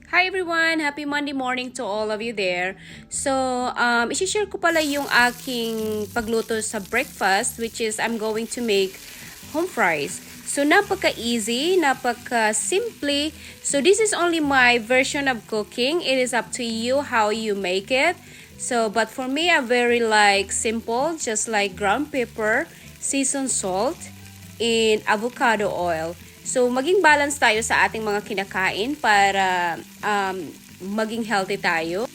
Hi everyone! Happy Monday morning to all of you there. So, isi-share ko pala yung aking pagluto sa breakfast, which is I'm going to make home fries. So, napaka-easy, napaka-simple. So, this is only my version of cooking. It is up to you how you make it. So, but for me, I very like simple, just like ground pepper, seasoned salt, and avocado oil. So, maging balance tayo sa ating mga kinakain para maging healthy tayo.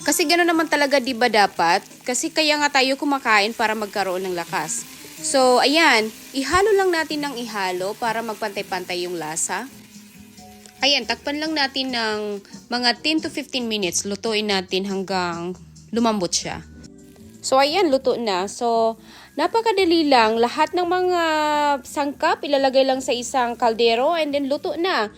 Kasi gano'n naman talaga, di ba dapat? Kasi kaya nga tayo kumakain para magkaroon ng lakas. So, ayan, ihalo lang natin ng ihalo para magpantay-pantay yung lasa. Ayan, takpan lang natin ng mga 10 to 15 minutes. Lutuin natin hanggang lumambot siya. So, ayan, luto na. So, napakadali lang. Lahat ng mga sangkap, ilalagay lang sa isang kaldero and then luto na.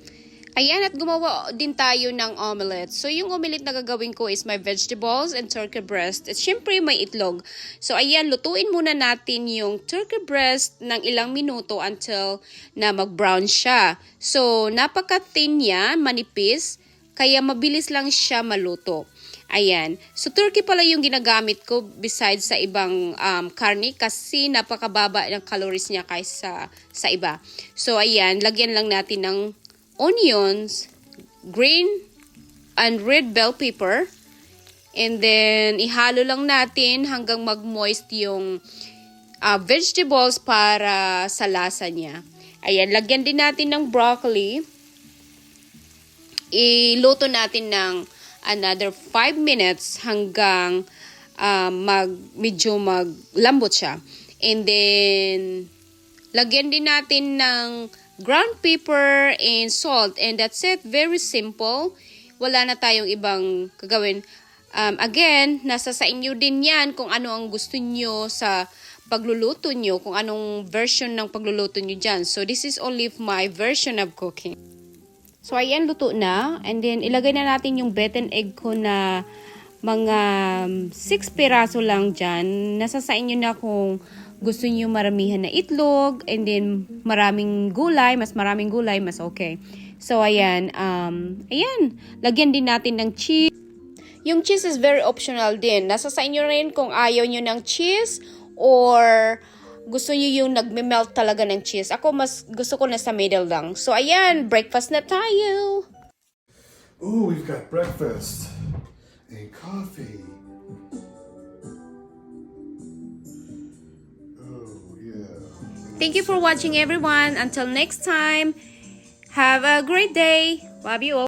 Ayan, at gumawa din tayo ng omelette. So, yung omelette na gagawin ko is my vegetables and turkey breast. At syempre, may itlog. So, ayan, lutuin muna natin yung turkey breast ng ilang minuto until na mag-brown siya. So, napaka-thin niya, manipis, kaya mabilis lang siya maluto. Ayan. So, turkey pala yung ginagamit ko besides sa ibang karne kasi napakababa ng calories niya kaysa sa iba. So, ayan. Lagyan lang natin ng onions, green and red bell pepper. And then, ihalo lang natin hanggang mag-moist yung vegetables para sa lasa niya. Ayan. Lagyan din natin ng broccoli. Iluto natin ng another 5 minutes hanggang medyo maglambot siya. And then, lagyan din natin ng ground pepper and salt. And that's it. Very simple. Wala na tayong ibang gagawin. Again, nasa sa inyo din yan kung ano ang gusto nyo sa pagluluto nyo, kung anong version ng pagluluto nyo dyan. So, this is only my version of cooking. So, ayan, luto na. And then, ilagay na natin yung beaten egg ko na mga 6 piraso lang dyan. Nasa sa inyo na kung gusto niyo maramihan na itlog. And then, maraming gulay. Mas maraming gulay, mas okay. So, ayan. Ayan. Lagyan din natin ng cheese. Yung cheese is very optional din. Nasa sa inyo rin kung ayaw nyo ng cheese or gusto niyo yung nagme-melt talaga ng cheese. Ako mas gusto ko na sa middle lang. So, ayan, breakfast na tayo. Ooh, we've got breakfast and coffee. Oh, yeah. Thank you for watching, everyone. Until next time, have a great day. Love you all.